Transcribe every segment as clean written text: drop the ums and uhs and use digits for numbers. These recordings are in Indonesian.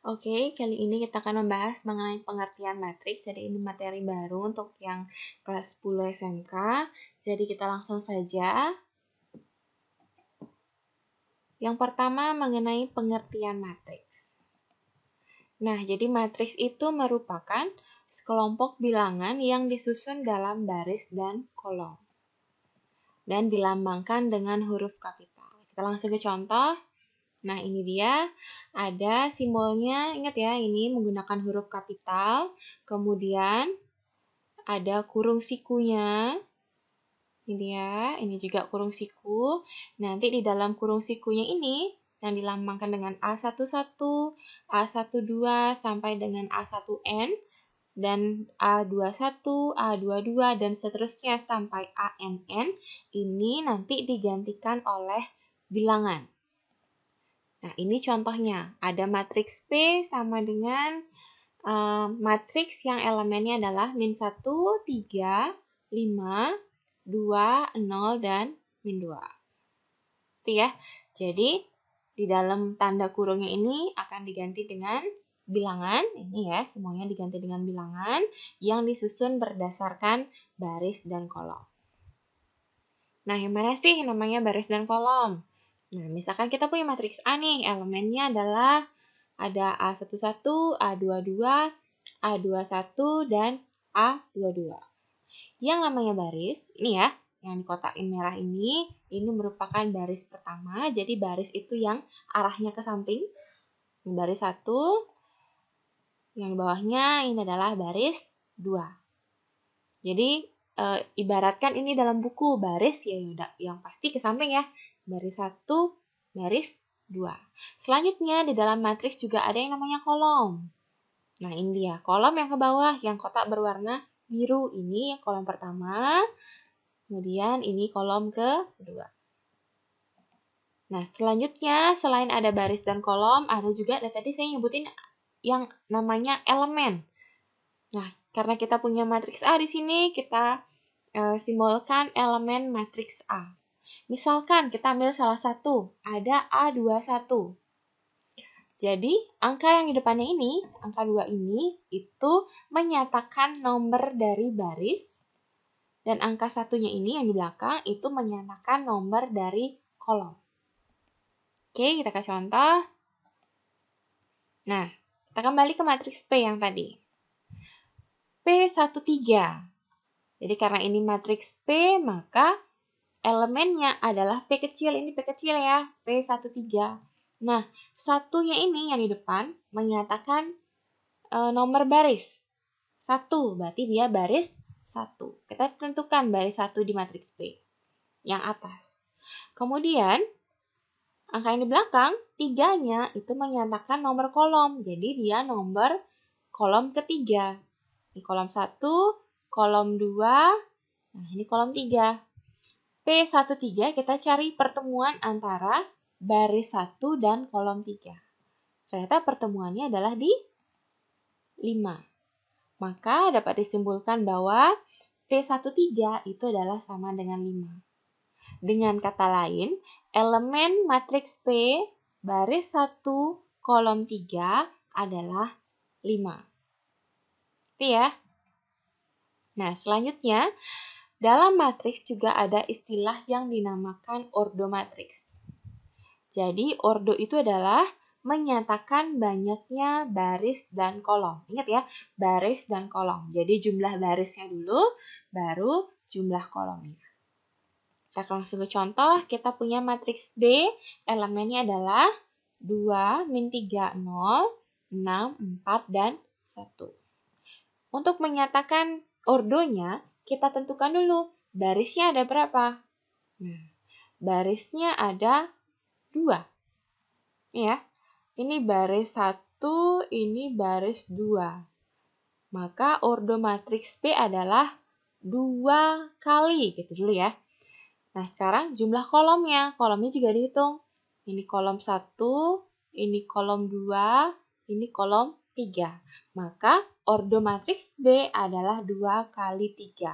Oke, kali ini kita akan membahas mengenai pengertian matriks. Jadi ini materi baru untuk yang kelas 10 SMK. Jadi kita langsung saja. Yang pertama mengenai pengertian matriks. Nah, jadi matriks itu merupakan sekelompok bilangan yang disusun dalam baris dan kolom. Dan dilambangkan dengan huruf kapital. Kita langsung ke contoh. Nah, ini dia, ada simbolnya, ingat ya, ini menggunakan huruf kapital, kemudian ada kurung sikunya, ini dia, ini juga kurung siku, nanti di dalam kurung sikunya ini, yang dilambangkan dengan A11, A12, sampai dengan A1N, dan A21, A22, dan seterusnya sampai ANN, ini nanti digantikan oleh bilangan. Nah, ini contohnya. Ada matriks P sama dengan matriks yang elemennya adalah min 1, 3, 5, 2, 0, dan min 2. Itu ya. Jadi, di dalam tanda kurungnya ini akan diganti dengan bilangan. Ini ya, semuanya diganti dengan bilangan yang disusun berdasarkan baris dan kolom. Nah, yang mana sih namanya baris dan kolom? Nah, misalkan kita punya matriks A nih, elemennya adalah ada A11, A22, A21, dan A22. Yang namanya baris, ini ya, yang dikotakin merah ini merupakan baris pertama, jadi baris itu yang arahnya ke samping. Ini baris 1, yang di bawahnya ini adalah baris 2. Jadi, ibaratkan ini dalam buku baris ya yang pasti ke samping ya. Baris 1, baris 2. Selanjutnya di dalam matriks juga ada yang namanya kolom. Nah, ini dia, kolom yang ke bawah yang kotak berwarna biru. Ini kolom pertama, kemudian ini kolom kedua. Nah, selanjutnya selain ada baris dan kolom, ada juga tadi saya nyebutin yang namanya elemen. Nah, karena kita punya matriks A di sini, kita simbolkan elemen matriks A. Misalkan kita ambil salah satu, ada A21. Jadi, angka yang di depannya ini, angka 2 ini, itu menyatakan nomor dari baris, dan angka satunya ini yang di belakang, itu menyatakan nomor dari kolom. Oke, kita kasih contoh. Nah, kita kembali ke matriks P yang tadi. P13. Jadi karena ini matriks P, maka elemennya adalah P kecil. Ini P kecil ya, P13. Nah, satunya ini yang di depan menyatakan nomor baris. 1, berarti dia baris 1. Kita tentukan baris 1 di matriks P yang atas. Kemudian, angka yang di belakang, 3-nya itu menyatakan nomor kolom. Jadi dia nomor kolom ketiga. Ini kolom 1, kolom 2, nah ini kolom 3. P13 kita cari pertemuan antara baris 1 dan kolom 3. Ternyata pertemuannya adalah di 5. Maka dapat disimpulkan bahwa P13 itu adalah sama dengan 5. Dengan kata lain, elemen matriks P baris 1 kolom 3 adalah 5. Itu ya. Nah, selanjutnya dalam matriks juga ada istilah yang dinamakan ordo matriks. Jadi, ordo itu adalah menyatakan banyaknya baris dan kolom. Ingat ya, baris dan kolom. Jadi, jumlah barisnya dulu, baru jumlah kolomnya. Kita langsung ke contoh, kita punya matriks D, elemennya adalah 2, min 3, 0, 6, 4, dan 1. Untuk menyatakan ordonya, kita tentukan dulu barisnya ada berapa. Nah, barisnya ada 2. Ya, ini baris 1, ini baris 2. Maka ordo matriks P adalah 2 kali, gitu dulu ya. Nah, sekarang jumlah kolomnya. Kolomnya juga dihitung. Ini kolom 1, ini kolom 2, ini kolom 3. Maka ordo matriks B adalah 2 kali 3.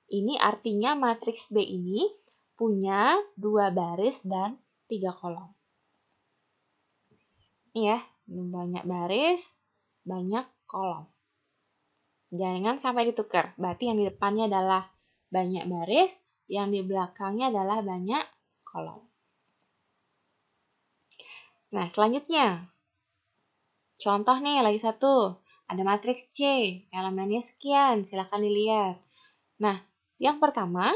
Ini artinya matriks B ini punya 2 baris dan 3 kolom. Ya, banyak baris, banyak kolom. Jangan sampai ditukar. Berarti yang di depannya adalah banyak baris, yang di belakangnya adalah banyak kolom. Nah, selanjutnya. Contoh nih, lagi satu. Ada matriks C, elemennya sekian, silahkan dilihat. Nah, yang pertama,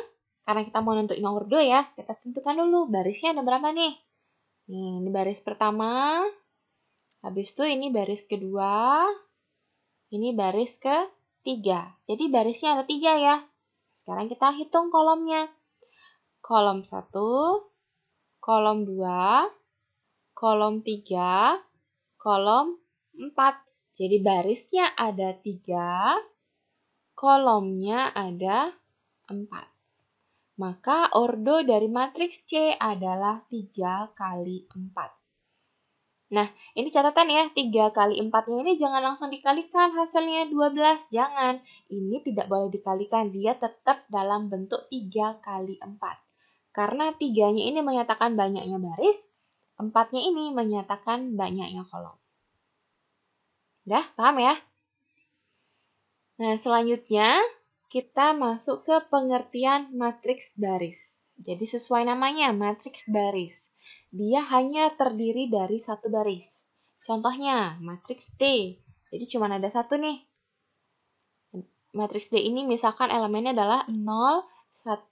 karena kita mau nentuin ordo ya, kita tentukan dulu barisnya ada berapa nih. Nih, ini baris pertama, habis itu ini baris kedua, ini baris ketiga. Jadi barisnya ada 3 ya. Sekarang kita hitung kolomnya. Kolom 1, kolom 2, kolom 3, kolom 4. Jadi barisnya ada 3, kolomnya ada 4. Maka ordo dari matriks C adalah 3 kali 4. Nah, ini catatan ya, 3 kali 4-nya ini jangan langsung dikalikan hasilnya 12. Jangan, ini tidak boleh dikalikan, dia tetap dalam bentuk 3 kali 4. Karena 3-nya ini menyatakan banyaknya baris, 4-nya ini menyatakan banyaknya kolom. Udah, paham ya? Nah, selanjutnya kita masuk ke pengertian matriks baris. Jadi sesuai namanya, matriks baris. Dia hanya terdiri dari satu baris. Contohnya, matriks D. Jadi cuma ada satu nih. Matriks D ini misalkan elemennya adalah 0, 1,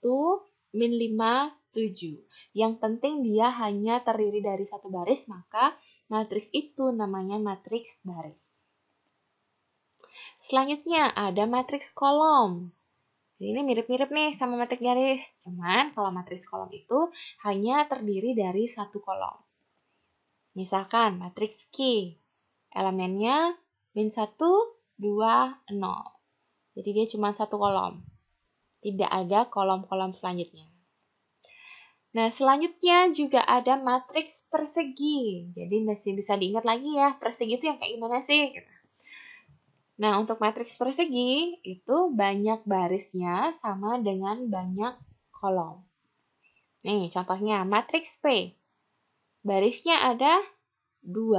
min 5, 7. Yang penting dia hanya terdiri dari satu baris, maka matriks itu namanya matriks baris. Selanjutnya ada matriks kolom. Ini mirip-mirip nih sama matriks garis. Cuman kalau matriks kolom itu hanya terdiri dari satu kolom. Misalkan matriks Q. Elemennya min 1, 2, 0. Jadi dia cuma satu kolom. Tidak ada kolom-kolom selanjutnya. Nah, selanjutnya juga ada matriks persegi. Jadi masih bisa diingat lagi ya, persegi itu yang kayak gimana sih? Nah, untuk matriks persegi itu banyak barisnya sama dengan banyak kolom. Nih, contohnya matriks P. Barisnya ada 2.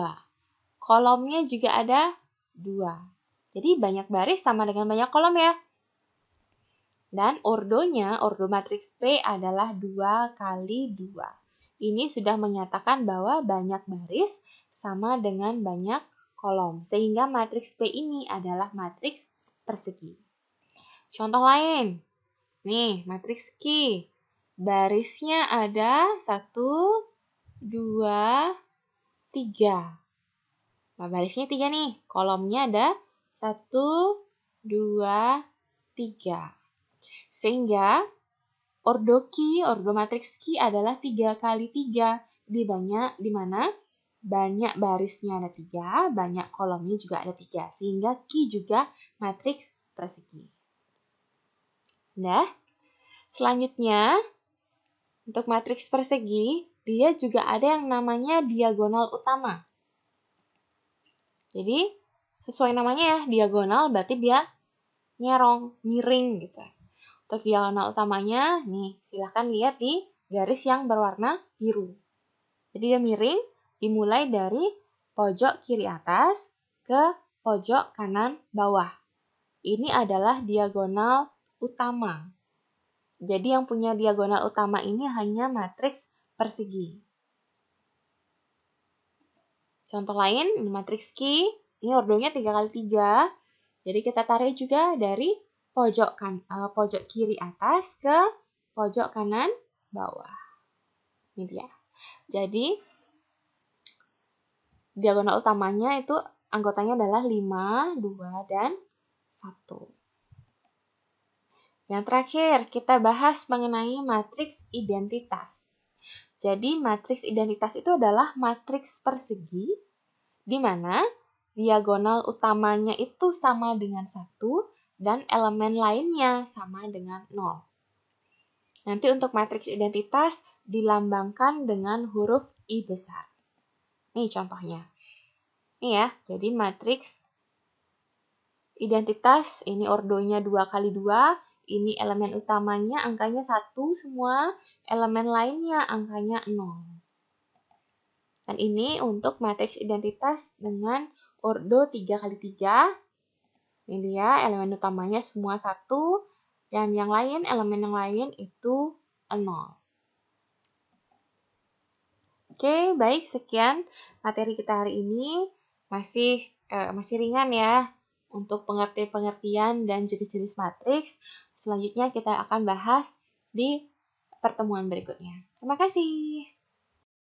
Kolomnya juga ada 2. Jadi banyak baris sama dengan banyak kolom ya. Dan ordonya, ordo matriks P adalah 2 kali 2. Ini sudah menyatakan bahwa banyak baris sama dengan banyak kolom. Sehingga matriks P ini adalah matriks persegi. Contoh lain. Nih, matriks Q. Barisnya ada 1, 2, 3. Nah, barisnya 3 nih. Kolomnya ada 1, 2, 3. Sehingga ordo Q, ordo matriks Q adalah 3 kali 3. Di mana banyak barisnya ada 3, banyak kolomnya juga ada 3. Sehingga Q juga matriks persegi. Nah, selanjutnya untuk matriks persegi, dia juga ada yang namanya diagonal utama. Jadi, sesuai namanya ya, diagonal berarti dia nyerong, miring gitu. Untuk diagonal utamanya, nih silahkan lihat di garis yang berwarna biru. Jadi dia miring, dimulai dari pojok kiri atas ke pojok kanan bawah. Ini adalah diagonal utama. Jadi yang punya diagonal utama ini hanya matriks persegi. Contoh lain, matriks Q, ini ordonya 3 kali 3. Jadi kita tarik juga dari pojok kiri atas ke pojok kanan bawah. Ini dia. Jadi diagonal utamanya itu anggotanya adalah 5, 2, dan 1. Yang terakhir, kita bahas mengenai matriks identitas. Jadi, matriks identitas itu adalah matriks persegi, di mana diagonal utamanya itu sama dengan 1, dan elemen lainnya sama dengan 0. Nanti untuk matriks identitas dilambangkan dengan huruf I besar. Nih contohnya. Nih ya, jadi matriks identitas, ini ordonya 2 kali 2, ini elemen utamanya angkanya 1 semua, elemen lainnya angkanya 0. Dan ini untuk matriks identitas dengan ordo 3x3. Ini dia elemen utamanya semua 1, dan yang lain, elemen yang lain itu 0. Oke, baik, sekian materi kita hari ini. Masih ringan ya untuk pengertian-pengertian dan jenis-jenis matriks. Selanjutnya kita akan bahas di pertemuan berikutnya. Terima kasih.